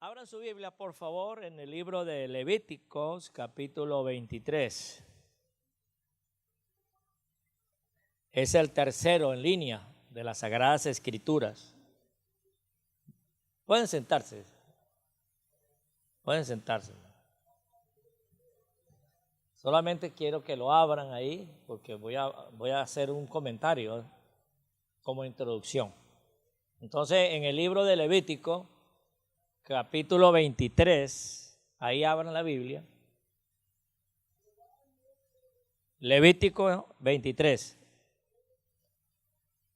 Abran su Biblia, por favor, en el libro de Levíticos, capítulo 23. Es el tercero en línea de las Sagradas Escrituras. Pueden sentarse. Pueden sentarse. Solamente quiero que lo abran ahí porque voy a hacer un comentario como introducción. Entonces, en el libro de Levítico, capítulo 23, ahí abran la Biblia. Levítico 23.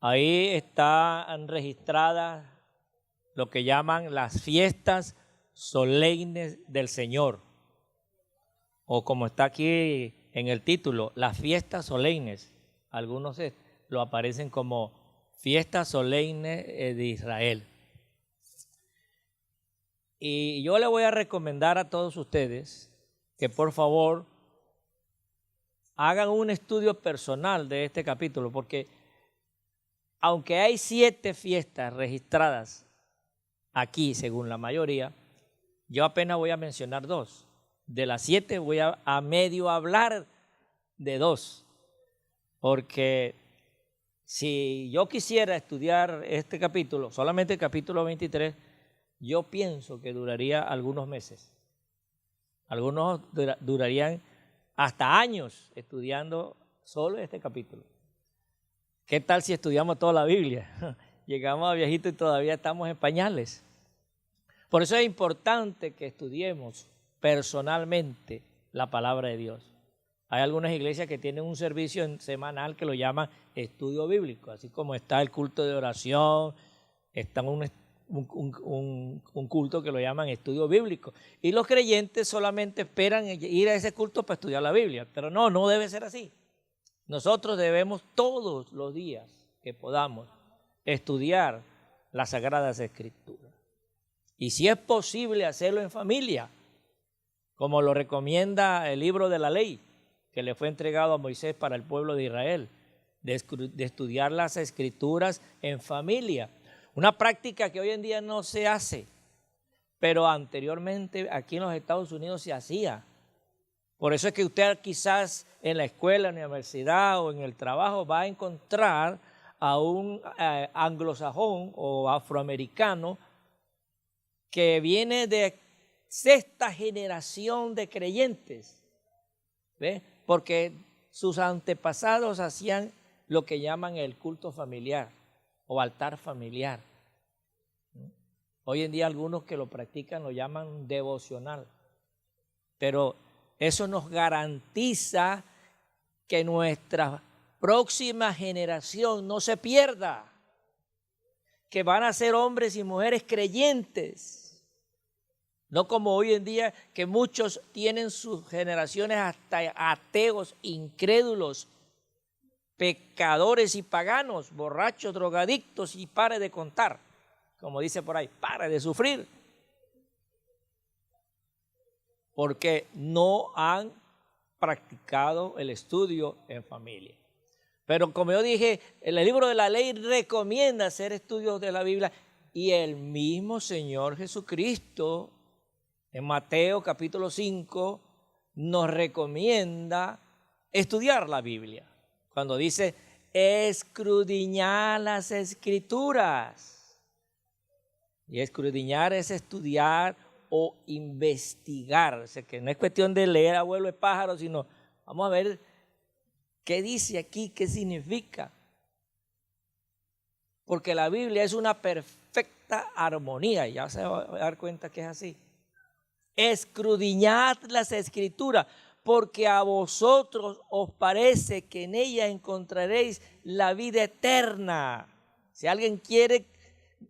Ahí están registradas lo que llaman las fiestas solemnes del Señor. O como está aquí en el título, las fiestas solemnes. Algunos lo aparecen como fiestas solemnes de Israel. Y yo le voy a recomendar a todos ustedes que por favor hagan un estudio personal de este capítulo, porque aunque hay 7 fiestas registradas aquí, según la mayoría, yo apenas voy a mencionar 2. De las 7 voy a medio hablar de 2, porque si yo quisiera estudiar este capítulo, solamente el capítulo 23, yo pienso que duraría algunos meses. Algunos durarían hasta años estudiando solo este capítulo. ¿Qué tal si estudiamos toda la Biblia? Llegamos a viejito y todavía estamos en pañales. Por eso es importante que estudiemos personalmente la palabra de Dios. Hay algunas iglesias que tienen un servicio semanal que lo llaman estudio bíblico, así como está el culto de oración, está un culto que lo llaman estudio bíblico. Y los creyentes solamente esperan ir a ese culto para estudiar la Biblia, pero no debe ser así. Nosotros debemos todos los días que podamos estudiar las Sagradas Escrituras. Y si es posible hacerlo en familia, como lo recomienda el libro de la ley, que le fue entregado a Moisés para el pueblo de Israel, de estudiar las Escrituras en familia. Una práctica que hoy en día no se hace, pero anteriormente aquí en los Estados Unidos se hacía. Por eso es que usted quizás en la escuela, en la universidad o en el trabajo va a encontrar a un anglosajón o afroamericano que viene de 6ª generación de creyentes, ¿ve? Porque sus antepasados hacían lo que llaman el culto familiar o altar familiar. Hoy en día algunos que lo practican lo llaman devocional, pero eso nos garantiza que nuestra próxima generación no se pierda, que van a ser hombres y mujeres creyentes. No como hoy en día que muchos tienen sus generaciones hasta ateos, incrédulos, pecadores y paganos, borrachos, drogadictos y pare de contar. Como dice por ahí, pare de sufrir. Porque no han practicado el estudio en familia. Pero como yo dije, el libro de la ley recomienda hacer estudios de la Biblia y el mismo Señor Jesucristo en Mateo capítulo 5 nos recomienda estudiar la Biblia. Cuando dice, escudriñar las Escrituras. Y escudriñar es estudiar o investigar. O sea, que no es cuestión de leer abuelo de pájaro, sino vamos a ver qué dice aquí, qué significa. Porque la Biblia es una perfecta armonía. Ya se va a dar cuenta que es así. Escudriñad las Escrituras, porque a vosotros os parece que en ellas encontraréis la vida eterna. Si alguien quiere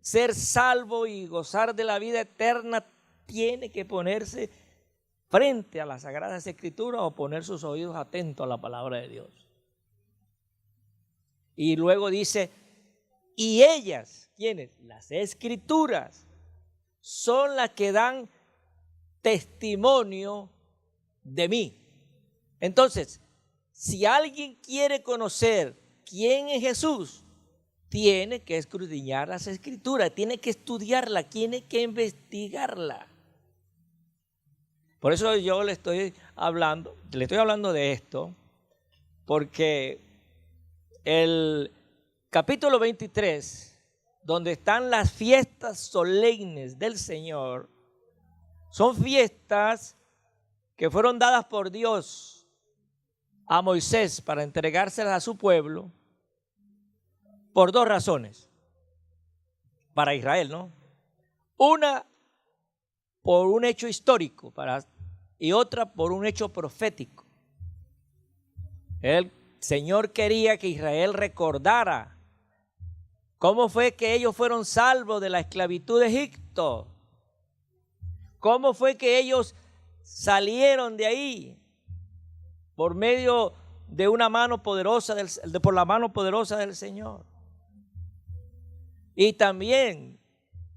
ser salvo y gozar de la vida eterna, tiene que ponerse frente a las Sagradas Escrituras o poner sus oídos atentos a la palabra de Dios. Y luego dice, y ellas, ¿quiénes? Las Escrituras, son las que dan testimonio de mí. Entonces, si alguien quiere conocer quién es Jesús, tiene que escudriñar las Escrituras, tiene que estudiarla, tiene que investigarla. Por eso yo le estoy hablando de esto, porque el capítulo 23, donde están las fiestas solemnes del Señor, son fiestas que fueron dadas por Dios a Moisés para entregárselas a su pueblo por dos razones, para Israel, ¿no? Una, por un hecho histórico y otra por un hecho profético. El Señor quería que Israel recordara cómo fue que ellos fueron salvos de la esclavitud de Egipto, cómo fue que ellos salieron de ahí por medio de una mano poderosa por la mano poderosa del Señor. Y también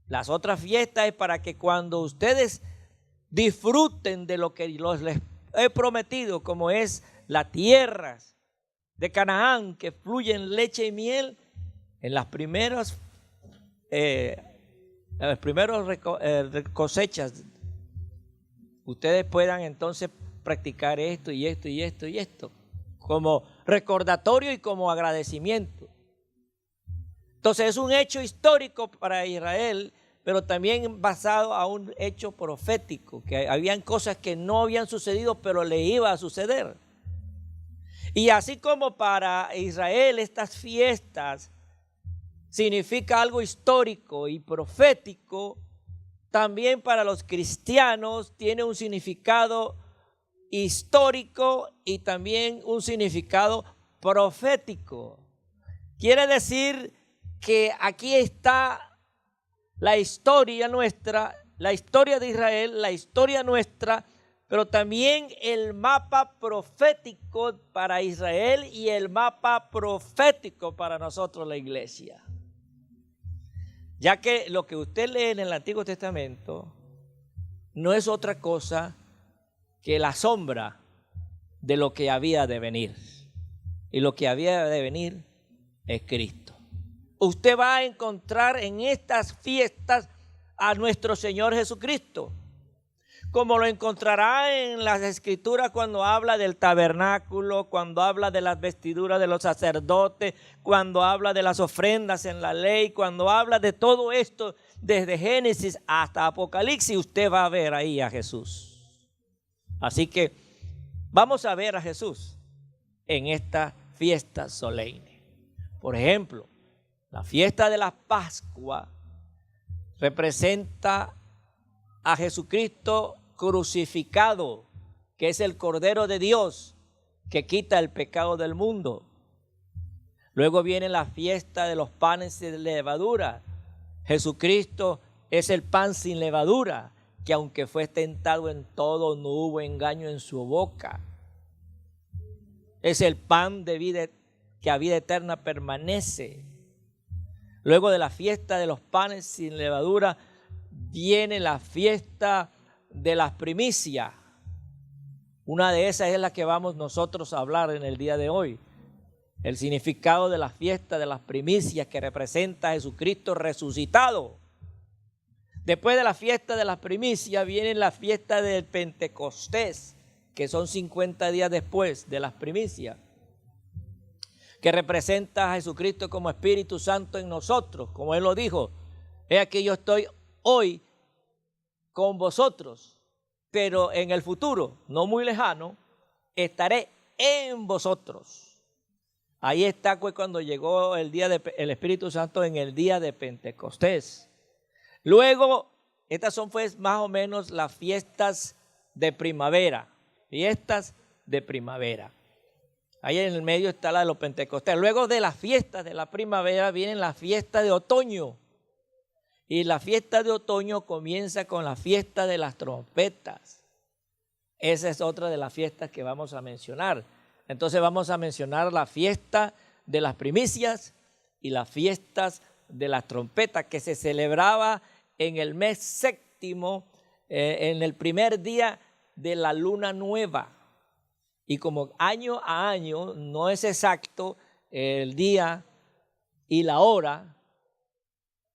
las otras fiestas es para que cuando ustedes disfruten de lo que les he prometido, como es la tierra de Canaán, que fluyen leche y miel, en las primeras cosechas, ustedes puedan entonces practicar esto y esto y esto y esto, como recordatorio y como agradecimiento. Entonces es un hecho histórico para Israel, pero también basado a un hecho profético, que habían cosas que no habían sucedido, pero le iba a suceder. Y así como para Israel estas fiestas significa algo histórico y profético, también para los cristianos tiene un significado histórico y también un significado profético. Quiere decir que aquí está la historia nuestra, la historia de Israel, la historia nuestra, pero también el mapa profético para Israel y el mapa profético para nosotros, la iglesia. Ya que lo que usted lee en el Antiguo Testamento no es otra cosa que la sombra de lo que había de venir. Y lo que había de venir es Cristo. Usted va a encontrar en estas fiestas a nuestro Señor Jesucristo, como lo encontrará en las Escrituras cuando habla del tabernáculo, cuando habla de las vestiduras de los sacerdotes, cuando habla de las ofrendas en la ley, cuando habla de todo esto desde Génesis hasta Apocalipsis, usted va a ver ahí a Jesús. Así que vamos a ver a Jesús en esta fiesta solemne. Por ejemplo, la fiesta de la Pascua representa a Jesucristo crucificado, que es el Cordero de Dios que quita el pecado del mundo. Luego viene la fiesta de los panes de levadura. Jesucristo es el pan sin levadura, que aunque fue tentado en todo, no hubo engaño en su boca. Es el pan de vida que a vida eterna permanece. Luego de la fiesta de los panes sin levadura, viene la fiesta de las primicias. Una de esas es la que vamos nosotros a hablar en el día de hoy. El significado de la fiesta de las primicias, que representa a Jesucristo resucitado. Después de la fiesta de las primicias viene la fiesta del Pentecostés, que son 50 días después de las primicias, que representa a Jesucristo como Espíritu Santo en nosotros, como Él lo dijo. He aquí yo estoy hoy con vosotros, pero en el futuro, no muy lejano, estaré en vosotros. Ahí está pues cuando llegó el Espíritu Santo en el día de Pentecostés. Luego, estas son pues más o menos las fiestas de primavera, Ahí en el medio está la de los Pentecostés. Luego de las fiestas de la primavera vienen las fiestas de otoño. Y la fiesta de otoño comienza con la fiesta de las trompetas. Esa es otra de las fiestas que vamos a mencionar. Entonces vamos a mencionar la fiesta de las primicias y las fiestas de las trompetas, que se celebraba en el mes séptimo, en el primer día de la luna nueva. Y como año a año no es exacto el día y la hora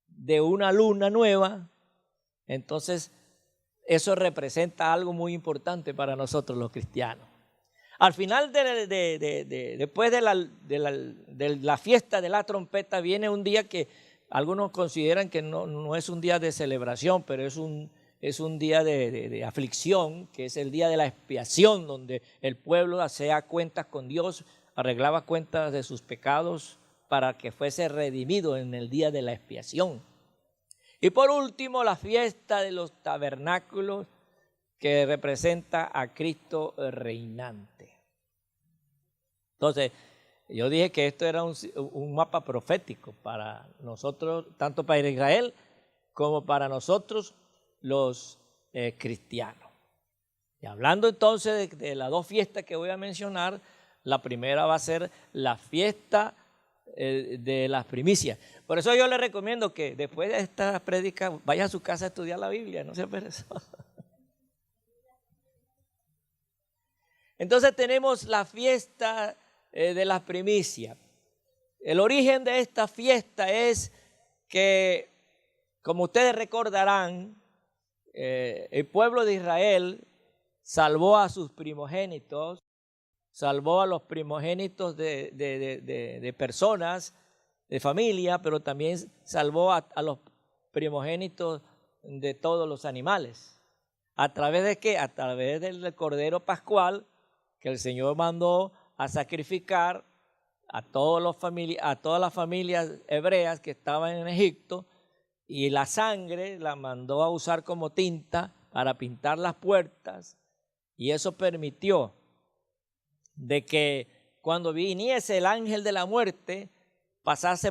de una luna nueva, entonces eso representa algo muy importante para nosotros los cristianos. Al final, después de la fiesta de la trompeta, viene un día que algunos consideran que no es un día de celebración, pero es un día de aflicción, que es el día de la expiación, donde el pueblo hacía cuentas con Dios, arreglaba cuentas de sus pecados para que fuese redimido en el día de la expiación. Y por último, la fiesta de los tabernáculos, que representa a Cristo reinante. Entonces, yo dije que esto era un mapa profético para nosotros, tanto para Israel como para nosotros los cristianos. Y hablando entonces de las dos fiestas que voy a mencionar, la primera va a ser la fiesta de las primicias. Por eso yo le recomiendo que después de esta prédica vaya a su casa a estudiar la Biblia, no sea perezoso. Entonces tenemos la fiesta de las primicias. El origen de esta fiesta es que, como ustedes recordarán, el pueblo de Israel salvó a sus primogénitos, salvó a los primogénitos de personas, de familia, pero también salvó a los primogénitos de todos los animales. ¿A través de qué? A través del Cordero Pascual que el Señor mandó a sacrificar a todas las familias hebreas que estaban en Egipto, y la sangre la mandó a usar como tinta para pintar las puertas, y eso permitió de que cuando viniese el ángel de la muerte pasase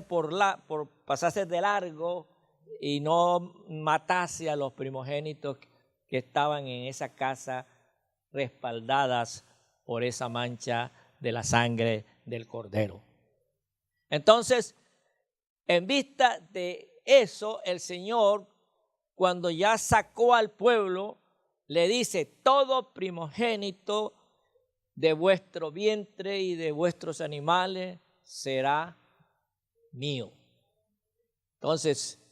de largo y no matase a los primogénitos que estaban en esa casa, respaldadas por esa mancha de la sangre del Cordero. Entonces, en vista de eso, el Señor, cuando ya sacó al pueblo, le dice: todo primogénito de vuestro vientre y de vuestros animales será mío. Entonces,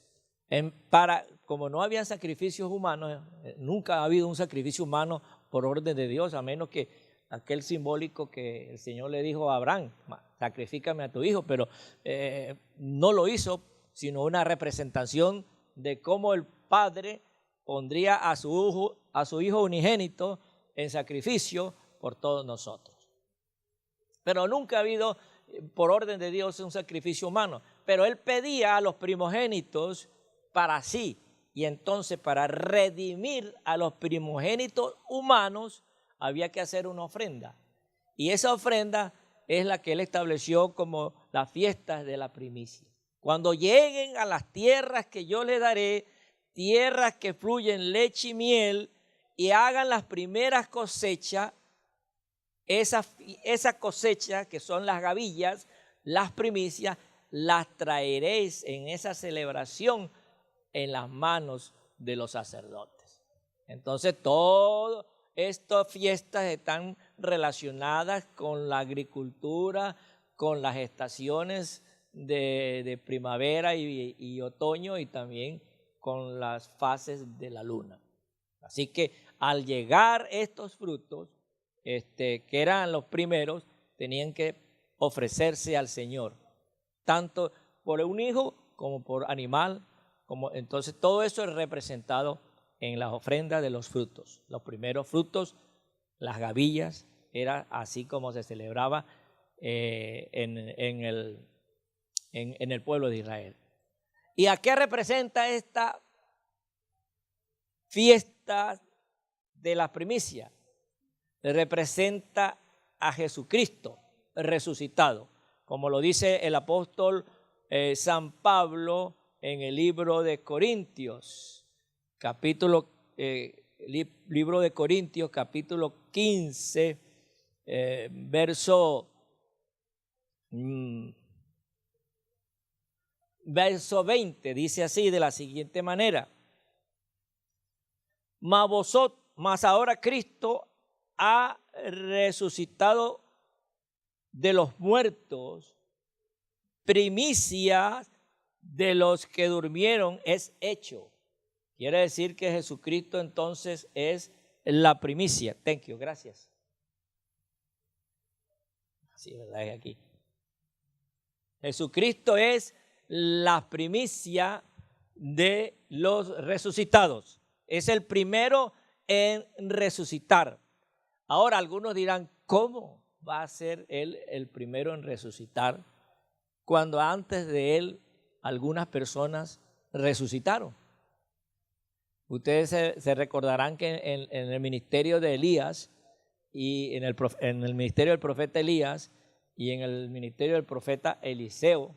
como no había sacrificios humanos, nunca ha habido un sacrificio humano por orden de Dios, a menos que aquel simbólico que el Señor le dijo a Abraham: sacrifícame a tu hijo, pero no lo hizo, sino una representación de cómo el Padre pondría a su hijo unigénito en sacrificio por todos nosotros. Pero nunca ha habido por orden de Dios un sacrificio humano, pero Él pedía a los primogénitos para sí, y entonces para redimir a los primogénitos humanos había que hacer una ofrenda, y esa ofrenda es la que Él estableció como las fiestas de la primicia. Cuando lleguen a las tierras que yo les daré, tierras que fluyen leche y miel, y hagan las primeras cosechas, esa cosecha que son las gavillas, las primicias, las traeréis en esa celebración en las manos de los sacerdotes. Entonces, todas estas fiestas están relacionadas con la agricultura, con las estaciones de primavera y otoño, y también con las fases de la luna. Así que al llegar estos frutos, que eran los primeros, tenían que ofrecerse al Señor, tanto por un hijo como por animal. Entonces todo eso es representado en las ofrendas de los frutos. Los primeros frutos, las gavillas, era así como se celebraba en el pueblo de Israel. ¿Y a qué representa esta fiesta de la primicia? Representa a Jesucristo resucitado, como lo dice el apóstol San Pablo en el libro de Corintios, libro de Corintios, capítulo 15, verso 20, dice así, de la siguiente manera: mas ahora Cristo ha resucitado de los muertos, primicia de los que durmieron es hecho. Quiere decir que Jesucristo entonces es la primicia. Thank you, gracias. Sí, ¿verdad? Es aquí. Jesucristo es la primicia de los resucitados. Es el primero en resucitar. Ahora algunos dirán, ¿cómo va a ser él el primero en resucitar cuando antes de él algunas personas resucitaron? Ustedes se recordarán que en el ministerio de Elías y en el ministerio del profeta Elías y en el ministerio del profeta Eliseo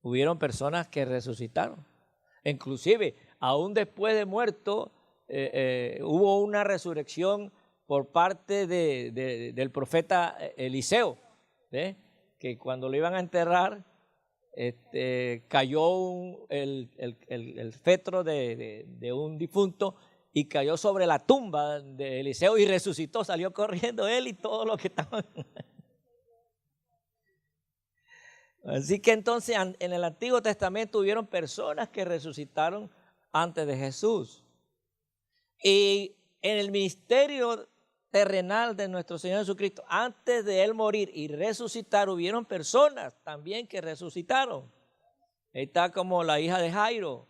hubieron personas que resucitaron. Inclusive, aún después de muerto, hubo una resurrección por parte del profeta Eliseo, ¿eh? Que cuando lo iban a enterrar, cayó el fetro de un difunto y cayó sobre la tumba de Eliseo y resucitó, salió corriendo él y todos los que estaban. Así que entonces en el Antiguo Testamento hubieron personas que resucitaron antes de Jesús. Y en el ministerio terrenal de nuestro Señor Jesucristo, antes de Él morir y resucitar, hubieron personas también que resucitaron. Ahí está como la hija de Jairo,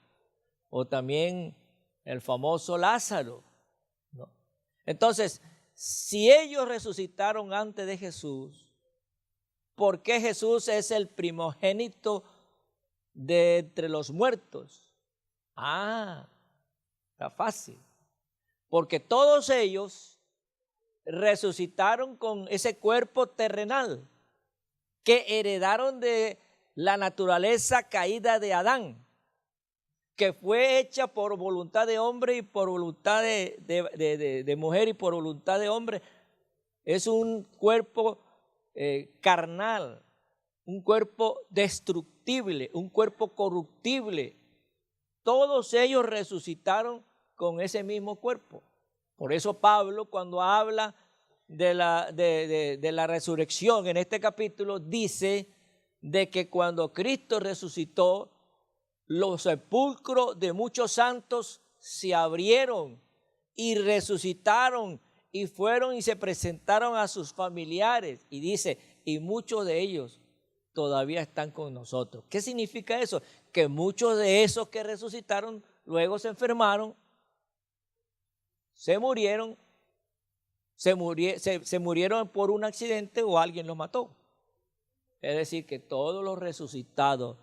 o también el famoso Lázaro, ¿no? Entonces, si ellos resucitaron antes de Jesús, ¿por qué Jesús es el primogénito de entre los muertos? Está fácil. Porque todos ellos resucitaron con ese cuerpo terrenal que heredaron de la naturaleza caída de Adán, que fue hecha por voluntad de hombre y por voluntad de mujer y por voluntad de hombre. Es un cuerpo carnal, un cuerpo destructible, un cuerpo corruptible. Todos ellos resucitaron con ese mismo cuerpo. Por eso Pablo, cuando habla de la resurrección en este capítulo, dice de que cuando Cristo resucitó, los sepulcros de muchos santos se abrieron y resucitaron y fueron y se presentaron a sus familiares. Y dice, y muchos de ellos todavía están con nosotros. ¿Qué significa eso? Que muchos de esos que resucitaron luego se enfermaron, se murieron por un accidente o alguien los mató. Es decir, que todos los resucitados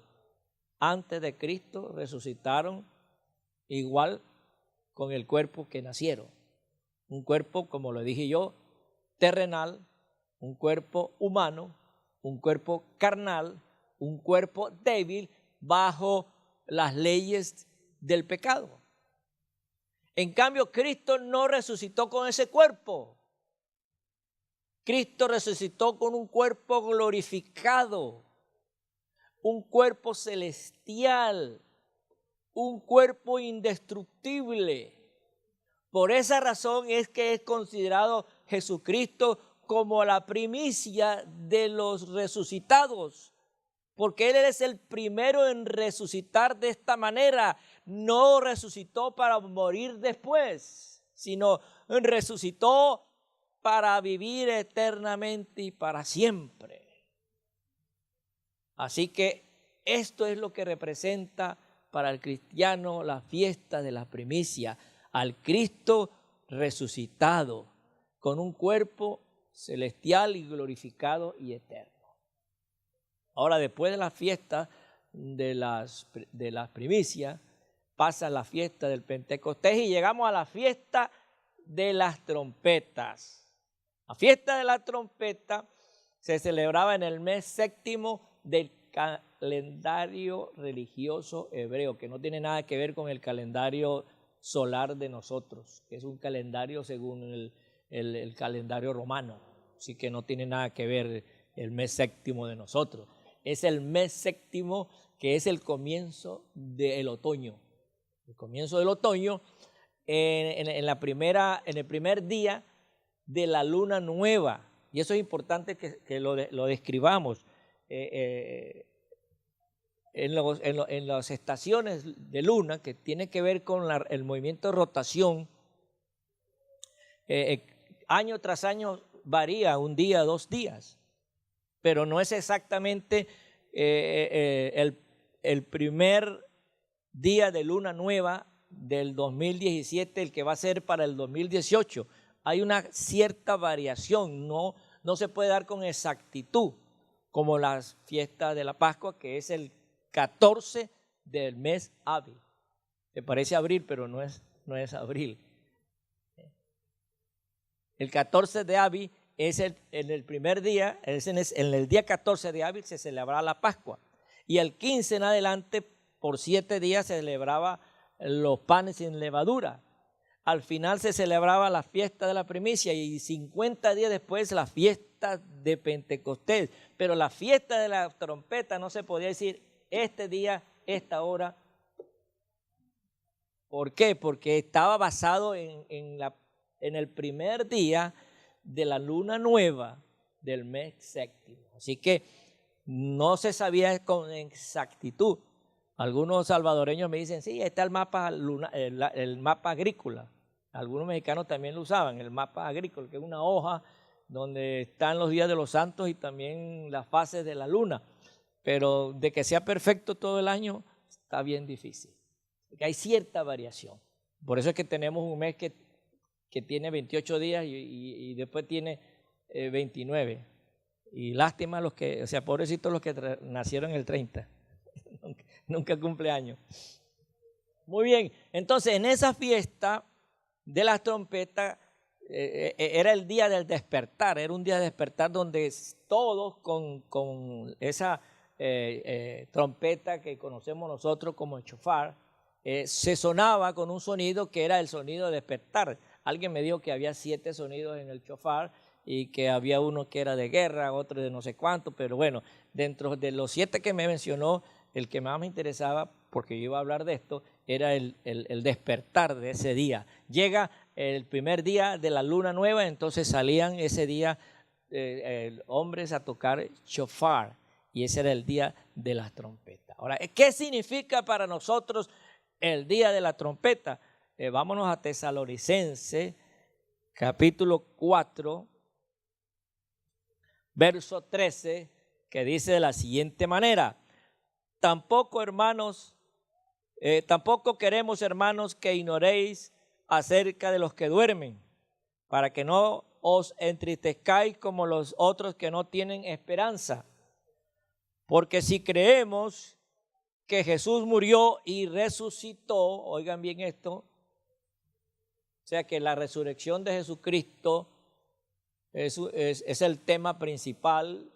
antes de Cristo resucitaron igual con el cuerpo que nacieron. Un cuerpo, como lo dije yo, terrenal, un cuerpo humano, un cuerpo carnal, un cuerpo débil bajo las leyes del pecado. En cambio, Cristo no resucitó con ese cuerpo. Cristo resucitó con un cuerpo glorificado, un cuerpo celestial, un cuerpo indestructible. Por esa razón es que es considerado Jesucristo como la primicia de los resucitados, porque Él es el primero en resucitar de esta manera. No resucitó para morir después, sino resucitó para vivir eternamente y para siempre. Así que esto es lo que representa para el cristiano la fiesta de la primicia, al Cristo resucitado con un cuerpo celestial y glorificado y eterno. Ahora, después de la fiesta de las primicias, pasa la fiesta del Pentecostés y llegamos a la fiesta de las trompetas. La fiesta de la trompeta se celebraba en el mes séptimo del calendario religioso hebreo, que no tiene nada que ver con el calendario solar de nosotros, que es un calendario según el calendario romano, así que no tiene nada que ver el mes séptimo de nosotros. Es el mes séptimo que es el comienzo del otoño. El comienzo del otoño en el primer día de la luna nueva. Y eso es importante que lo describamos. en las estaciones de luna, que tiene que ver con el movimiento de rotación, año tras año varía un día, 2 días, pero no es exactamente el primer día de luna nueva del 2017 el que va a ser para el 2018. Hay una cierta variación, no se puede dar con exactitud, como las fiestas de la Pascua, que es el 14 del mes Abril. Se parece a abril, pero no es abril. El 14 de Abril es en el primer día, en el día 14 de Abril se celebraba la Pascua. Y el 15 en adelante, por 7 días, se celebraba los panes sin levadura. Al final se celebraba la fiesta de la primicia y 50 días después la fiesta de Pentecostés. Pero la fiesta de la trompeta no se podía decir este día, esta hora. ¿Por qué? Porque estaba basado en el primer día de la luna nueva del mes séptimo. Así que no se sabía con exactitud. Algunos salvadoreños me dicen, sí, está el mapa, el mapa agrícola. Algunos mexicanos también lo usaban, el mapa agrícola, que es una hoja donde están los días de los santos y también las fases de la luna. Pero de que sea perfecto todo el año, está bien difícil. Porque hay cierta variación. Por eso es que tenemos un mes que tiene 28 días y después tiene 29. Y lástima los que, o sea, pobrecitos los que nacieron el 30. Nunca cumple años. Muy bien, entonces en esa fiesta de las trompetas era el día del despertar, era un día de despertar donde todos con esa trompeta que conocemos nosotros como el shofar, se sonaba con un sonido que era el sonido de despertar. Alguien me dijo que había 7 sonidos en el shofar y que había uno que era de guerra, otro de no sé cuánto, pero bueno, dentro de los 7 que me mencionó, el que más me interesaba, porque yo iba a hablar de esto, era el despertar de ese día. Llega el primer día de la luna nueva, entonces salían ese día hombres a tocar shofar, y ese era el día de las trompetas. Ahora, ¿qué significa para nosotros el día de la trompeta? Vámonos a Tesalonicenses, capítulo 4, verso 13, que dice de la siguiente manera: tampoco, hermanos, tampoco queremos, hermanos, que ignoréis acerca de los que duermen, para que no os entristezcáis como los otros que no tienen esperanza. Porque si creemos que Jesús murió y resucitó, oigan bien esto, o sea que la resurrección de Jesucristo es el tema principal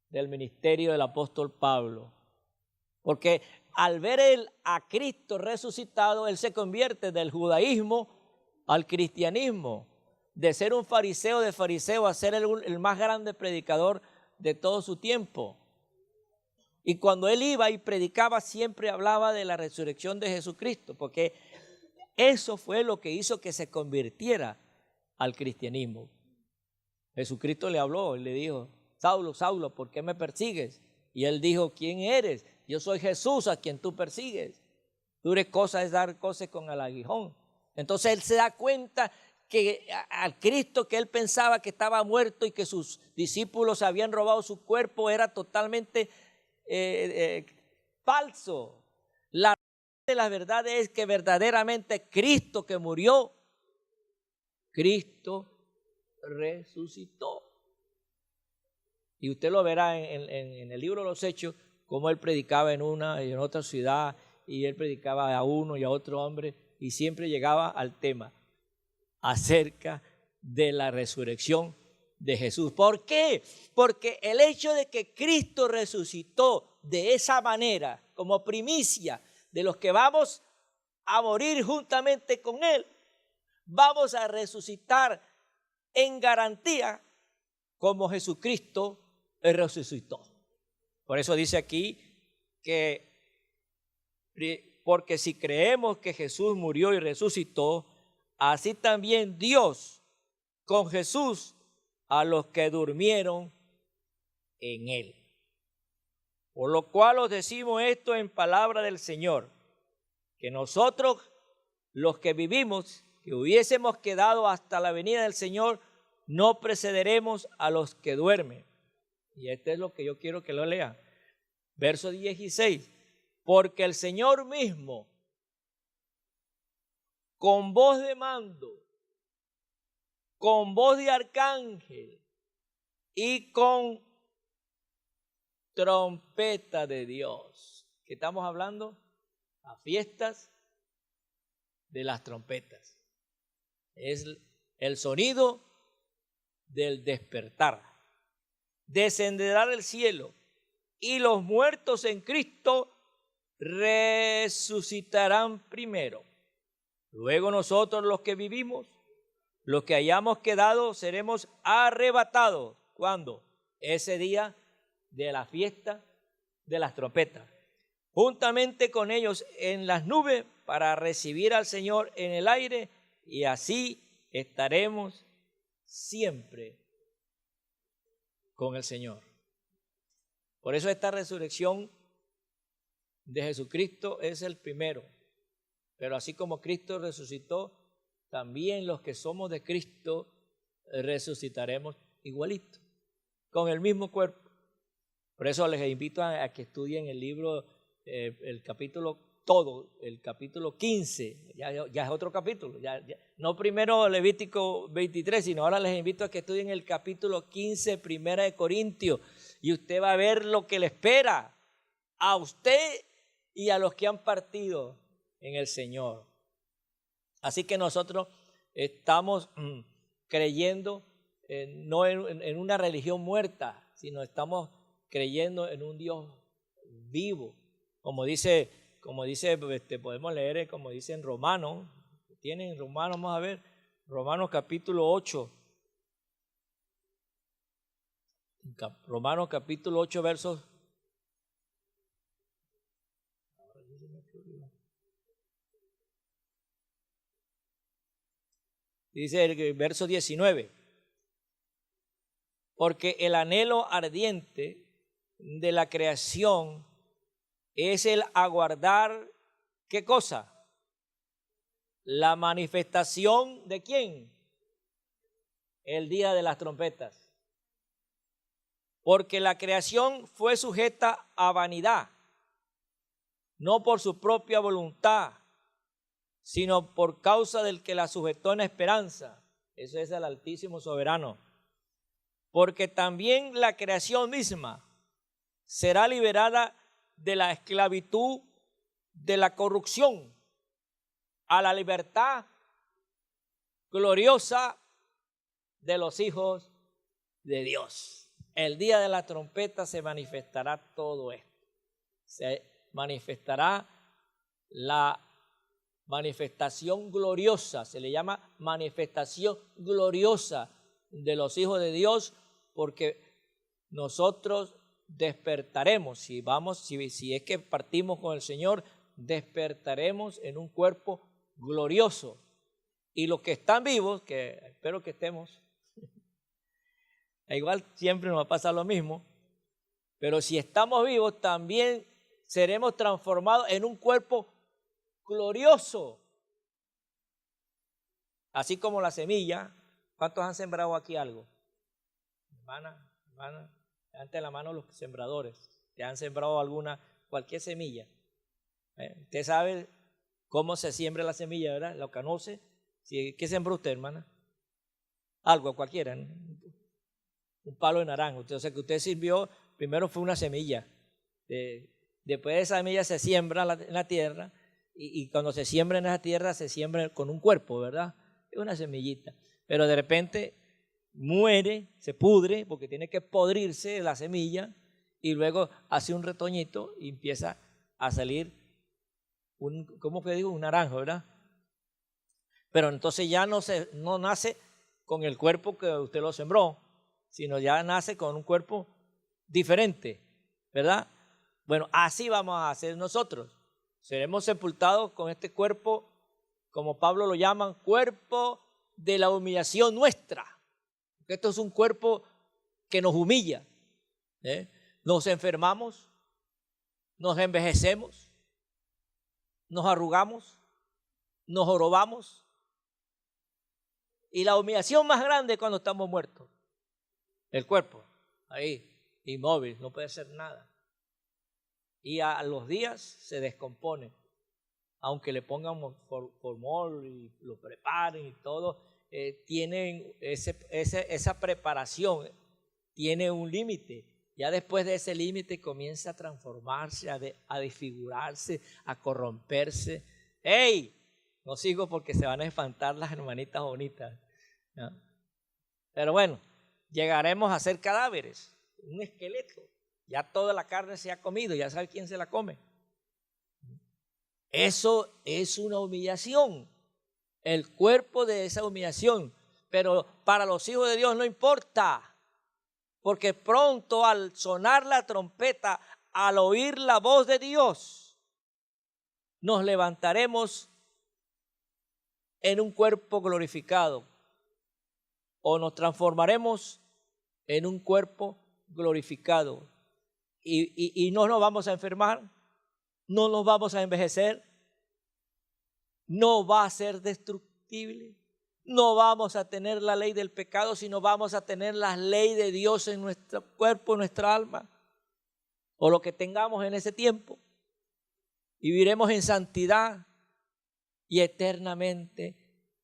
del ministerio del apóstol Pablo. Porque al ver a Cristo resucitado, él se convierte del judaísmo al cristianismo, de ser un fariseo de fariseo a ser el más grande predicador de todo su tiempo. Y cuando él iba y predicaba, siempre hablaba de la resurrección de Jesucristo, porque eso fue lo que hizo que se convirtiera al cristianismo. Jesucristo le habló y le dijo: Saulo, Saulo, ¿por qué me persigues? Y él dijo: ¿quién eres? Yo soy Jesús a quien tú persigues. Dure cosa es dar cosas con el aguijón. Entonces él se da cuenta que al Cristo que él pensaba que estaba muerto y que sus discípulos habían robado su cuerpo era totalmente falso. La verdad es que verdaderamente Cristo que murió, Cristo resucitó. Y usted lo verá en el libro de los Hechos, cómo él predicaba en una y en otra ciudad, y él predicaba a uno y a otro hombre, y siempre llegaba al tema acerca de la resurrección de Jesús. ¿Por qué? Porque el hecho de que Cristo resucitó de esa manera, como primicia de los que vamos a morir juntamente con él, vamos a resucitar en garantía como Jesucristo resucitó. Por eso dice aquí que porque si creemos que Jesús murió y resucitó, así también Dios con Jesús a los que durmieron en él. Por lo cual os decimos esto en palabra del Señor, que nosotros, los que vivimos, que hubiésemos quedado hasta la venida del Señor, no precederemos a los que duermen. Y este es lo que yo quiero que lo lean. Verso 16. Porque el Señor mismo, con voz de mando, con voz de arcángel y con trompeta de Dios. ¿Qué estamos hablando? A fiestas de las trompetas. Es el sonido del despertar. Descenderá del cielo y los muertos en Cristo resucitarán primero. Luego nosotros los que vivimos, los que hayamos quedado, seremos arrebatados. ¿Cuándo? Ese día de la fiesta de las trompetas. Juntamente con ellos en las nubes para recibir al Señor en el aire, y así estaremos siempre con el Señor. Por eso esta resurrección de Jesucristo es el primero. Pero así como Cristo resucitó, también los que somos de Cristo resucitaremos igualito, con el mismo cuerpo. Por eso les invito a que estudien el libro, el capítulo todo, el capítulo 15, ya es otro capítulo, no primero Levítico 23, sino ahora les invito a que estudien el capítulo 15, Primera de Corintios, y usted va a ver lo que le espera a usted y a los que han partido en el Señor. Así que nosotros estamos creyendo no en una religión muerta, sino estamos creyendo en un Dios vivo, como dice, podemos leer, como dice en Romanos, tienen Romanos, vamos a ver, Romanos capítulo 8, Romanos capítulo 8 versos. Dice el verso 19, porque el anhelo ardiente de la creación es el aguardar, ¿qué cosa? La manifestación ¿de quién? El día de las trompetas. Porque la creación fue sujeta a vanidad, no por su propia voluntad, sino por causa del que la sujetó en esperanza. Eso es el Altísimo Soberano. Porque también la creación misma será liberada de la esclavitud de la corrupción a la libertad gloriosa de los hijos de Dios. El día de la trompeta se manifestará todo esto. Se manifestará la manifestación gloriosa, se le llama manifestación gloriosa de los hijos de Dios, porque nosotros despertaremos, si es que partimos con el Señor, despertaremos en un cuerpo glorioso. Y los que están vivos, que espero que estemos, igual siempre nos va a pasar lo mismo, pero si estamos vivos también seremos transformados en un cuerpo glorioso. Así como la semilla. ¿Cuántos han sembrado aquí algo? Hermana, levante la mano los sembradores que han sembrado cualquier semilla. Usted sabe cómo se siembra la semilla, ¿verdad? Lo conoce. ¿Qué sembró usted, hermana? Algo, cualquiera. Un palo de naranjo. O sea que usted sirvió, primero fue una semilla. Después de esa semilla se siembra en la tierra, y cuando se siembra en esa tierra se siembra con un cuerpo, ¿verdad? Es una semillita. Pero de repente muere, se pudre, porque tiene que podrirse la semilla, y luego hace un retoñito y empieza a salir ¿cómo que digo? Un naranjo, ¿verdad? Pero entonces ya no nace con el cuerpo que usted lo sembró, sino ya nace con un cuerpo diferente, ¿verdad? Bueno, así vamos a hacer nosotros. Seremos sepultados con este cuerpo, como Pablo lo llama, cuerpo de la humillación nuestra. Porque esto es un cuerpo que nos humilla. Nos enfermamos, nos envejecemos, nos arrugamos, nos jorobamos. Y la humillación más grande es cuando estamos muertos. El cuerpo, ahí, inmóvil, no puede hacer nada. Y a los días se descompone. Aunque le pongan formol y lo preparen y todo, tienen esa preparación, tiene un límite. Ya después de ese límite comienza a transformarse, a desfigurarse, a corromperse. ¡Ey! No sigo porque se van a espantar las hermanitas bonitas, ¿no? Pero bueno, llegaremos a ser cadáveres, un esqueleto. Ya toda la carne se ha comido, ya sabe quién se la come. Eso es una humillación, el cuerpo de esa humillación. Pero para los hijos de Dios no importa, porque pronto al sonar la trompeta, al oír la voz de Dios, nos levantaremos en un cuerpo glorificado o nos transformaremos en un cuerpo glorificado y no nos vamos a enfermar, no nos vamos a envejecer, no va a ser destructible, no vamos a tener la ley del pecado, sino vamos a tener la ley de Dios en nuestro cuerpo, en nuestra alma, o lo que tengamos en ese tiempo. Viviremos en santidad y eternamente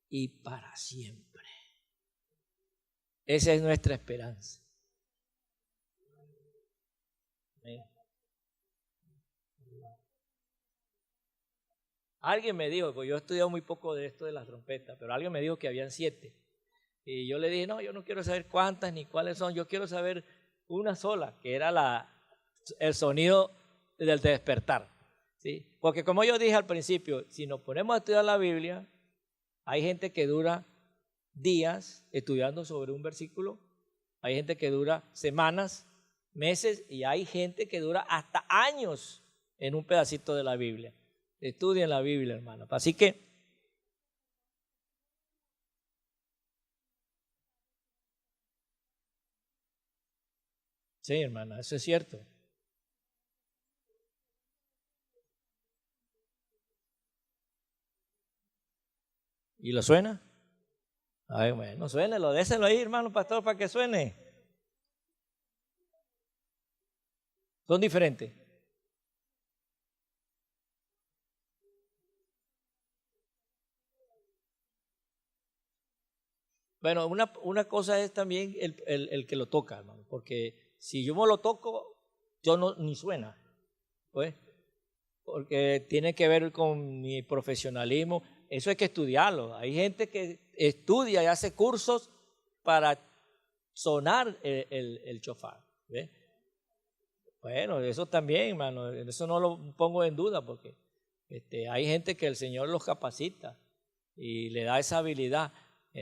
y para siempre. Esa es nuestra esperanza. Alguien me dijo, pues yo he estudiado muy poco de esto de las trompetas, pero alguien me dijo que habían 7. Y yo le dije, no, yo no quiero saber cuántas ni cuáles son, yo quiero saber una sola, que era el sonido del despertar, ¿sí? Porque como yo dije al principio, si nos ponemos a estudiar la Biblia, hay gente que dura días estudiando sobre un versículo, hay gente que dura semanas, meses, y hay gente que dura hasta años en un pedacito de la Biblia. Estudien la Biblia, hermano. Así que sí, hermana, eso es cierto. ¿Y lo suena? Ay, bueno, suénelo, déselo ahí, hermano pastor, para que suene. Son diferentes. Bueno, una cosa es también el que lo toca, hermano, porque si yo me lo toco, yo no ni suena, pues, porque tiene que ver con mi profesionalismo. Eso hay que estudiarlo. Hay gente que estudia y hace cursos para sonar el chofar, ¿ves? Bueno, eso también, hermano, eso no lo pongo en duda, porque hay gente que el Señor los capacita y le da esa habilidad.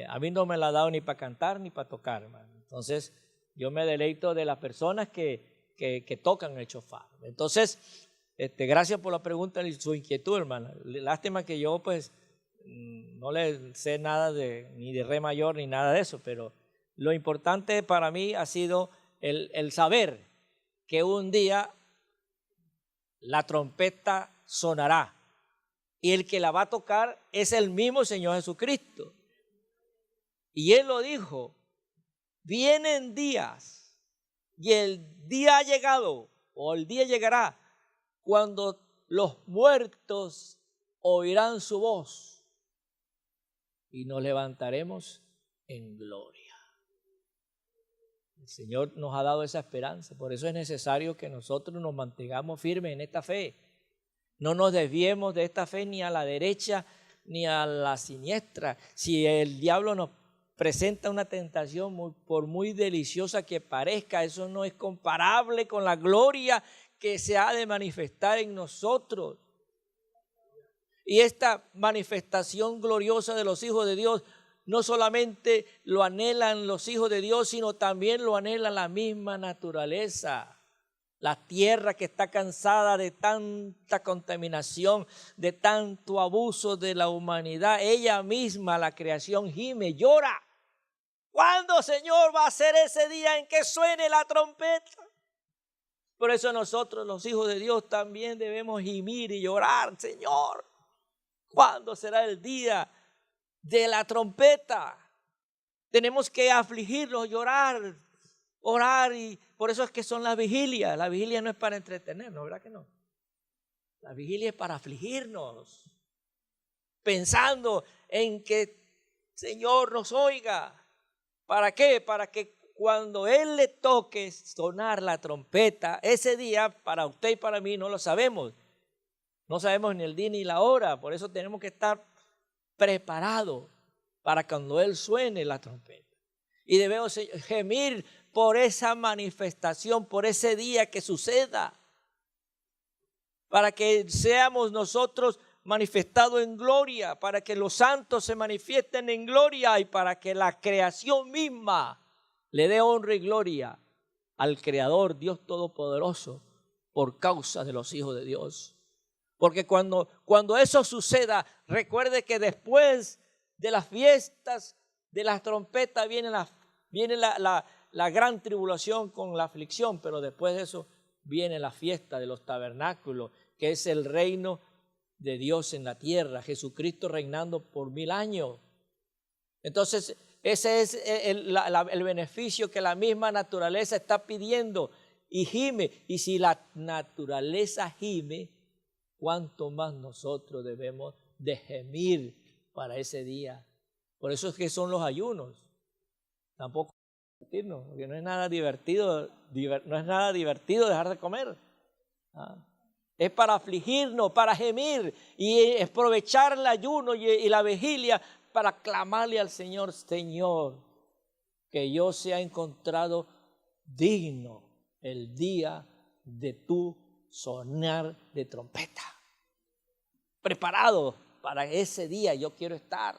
A mí no me la ha dado ni para cantar ni para tocar, hermano. Entonces, yo me deleito de las personas que tocan el chofar. Entonces, gracias por la pregunta y su inquietud, hermano. Lástima que yo, pues, no le sé nada ni de re mayor ni nada de eso, pero lo importante para mí ha sido el saber que un día la trompeta sonará y el que la va a tocar es el mismo Señor Jesucristo. Y Él lo dijo, vienen días y el día ha llegado o el día llegará cuando los muertos oirán su voz y nos levantaremos en gloria. El Señor nos ha dado esa esperanza, por eso es necesario que nosotros nos mantengamos firmes en esta fe. No nos desviemos de esta fe ni a la derecha ni a la siniestra. Si el diablo nos presenta una tentación, por muy deliciosa que parezca, eso no es comparable con la gloria que se ha de manifestar en nosotros. Y esta manifestación gloriosa de los hijos de Dios no solamente lo anhelan los hijos de Dios, sino también lo anhela la misma naturaleza. La tierra que está cansada de tanta contaminación, de tanto abuso de la humanidad, ella misma, la creación, gime, llora. ¿Cuándo, Señor, va a ser ese día en que suene la trompeta? Por eso nosotros, los hijos de Dios, también debemos gemir y llorar. Señor, ¿cuándo será el día de la trompeta? Tenemos que afligirlos, llorar, orar, y por eso es que son las vigilias. La vigilia no es para entretenernos, ¿verdad que no? La vigilia es para afligirnos, pensando en que Señor nos oiga. ¿Para qué? Para que cuando Él le toque sonar la trompeta, ese día para usted y para mí no lo sabemos. No sabemos ni el día ni la hora, por eso tenemos que estar preparados para cuando Él suene la trompeta. Y debemos gemir por esa manifestación, por ese día que suceda, para que seamos nosotros manifestados en gloria, para que los santos se manifiesten en gloria y para que la creación misma le dé honra y gloria al Creador, Dios Todopoderoso, por causa de los hijos de Dios. Porque cuando eso suceda, recuerde que después de las fiestas de las trompetas viene la gran tribulación con la aflicción, pero después de eso viene la fiesta de los tabernáculos, que es el reino de Dios en la tierra, Jesucristo reinando por 1000 años. Entonces, ese es el beneficio que la misma naturaleza está pidiendo y gime. Y si la naturaleza gime, ¿cuánto más nosotros debemos de gemir para ese día? Por eso es que son los ayunos. Tampoco divertirnos, porque no es nada divertido dejar de comer. Es para afligirnos, para gemir y aprovechar el ayuno y la vigilia para clamarle al Señor: Señor, que yo sea encontrado digno el día de tu sonar de trompeta. Preparado para ese día yo quiero estar.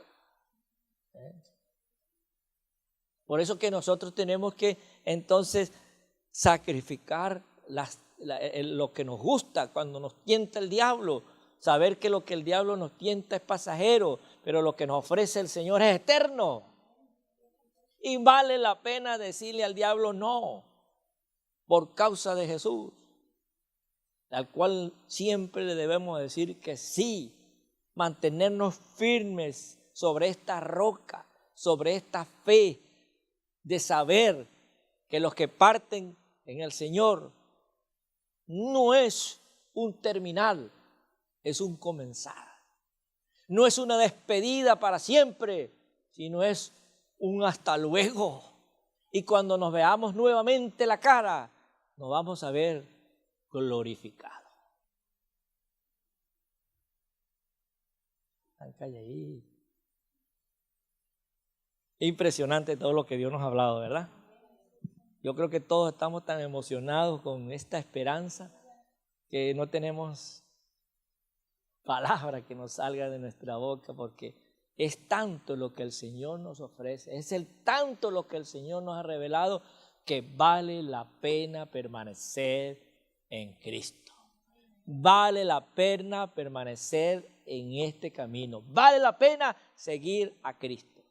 Por eso que nosotros tenemos que entonces sacrificar lo que nos gusta cuando nos tienta el diablo. Saber que lo que el diablo nos tienta es pasajero, pero lo que nos ofrece el Señor es eterno. Y vale la pena decirle al diablo no, por causa de Jesús, al cual siempre le debemos decir que sí, mantenernos firmes sobre esta roca, sobre esta fe, de saber que los que parten en el Señor no es un terminal, es un comenzar. No es una despedida para siempre, sino es un hasta luego. Y cuando nos veamos nuevamente la cara, nos vamos a ver glorificados. Están calladitos. Impresionante todo lo que Dios nos ha hablado, ¿verdad? Yo creo que todos estamos tan emocionados con esta esperanza que no tenemos palabra que nos salga de nuestra boca, porque es tanto lo que el Señor nos ofrece, es tanto lo que el Señor nos ha revelado, que vale la pena permanecer en Cristo. Vale la pena permanecer en este camino. Vale la pena seguir a Cristo.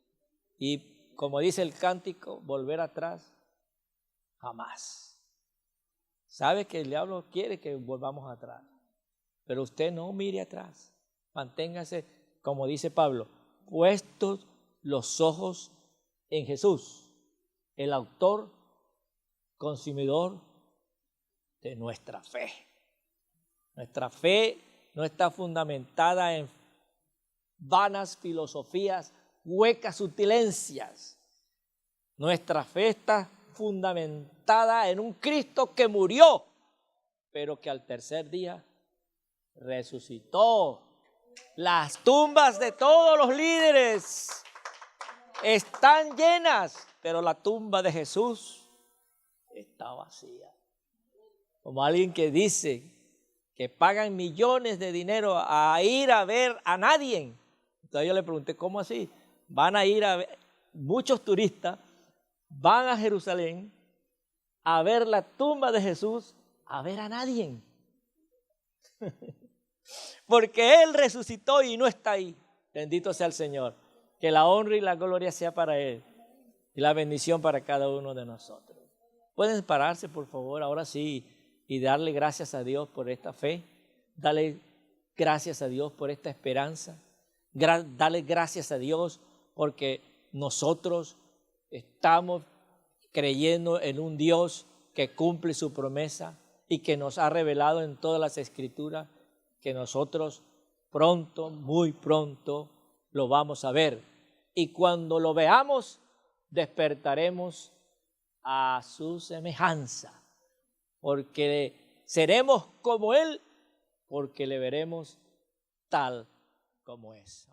Y como dice el cántico, volver atrás, jamás. Sabe que el diablo quiere que volvamos atrás, pero usted no mire atrás. Manténgase, como dice Pablo, puestos los ojos en Jesús, el autor, consumidor de nuestra fe. Nuestra fe no está fundamentada en vanas filosofías, huecas utilencias. Nuestra fe está fundamentada en un Cristo que murió, pero que al tercer día resucitó. Las tumbas de todos los líderes están llenas, pero la tumba de Jesús está vacía. Como alguien que dice que pagan millones de dinero a ir a ver a nadie. Entonces yo le pregunté, ¿cómo así? Van a ir a ver, muchos turistas van a Jerusalén a ver la tumba de Jesús, a ver a nadie. Porque Él resucitó y no está ahí. Bendito sea el Señor. Que la honra y la gloria sea para Él y la bendición para cada uno de nosotros. Pueden pararse, por favor, ahora sí, y darle gracias a Dios por esta fe, darle gracias a Dios por esta esperanza, darle gracias a Dios porque nosotros estamos creyendo en un Dios que cumple su promesa y que nos ha revelado en todas las Escrituras que nosotros pronto, muy pronto, lo vamos a ver. Y cuando lo veamos, despertaremos a su semejanza, porque seremos como Él, porque le veremos tal como es.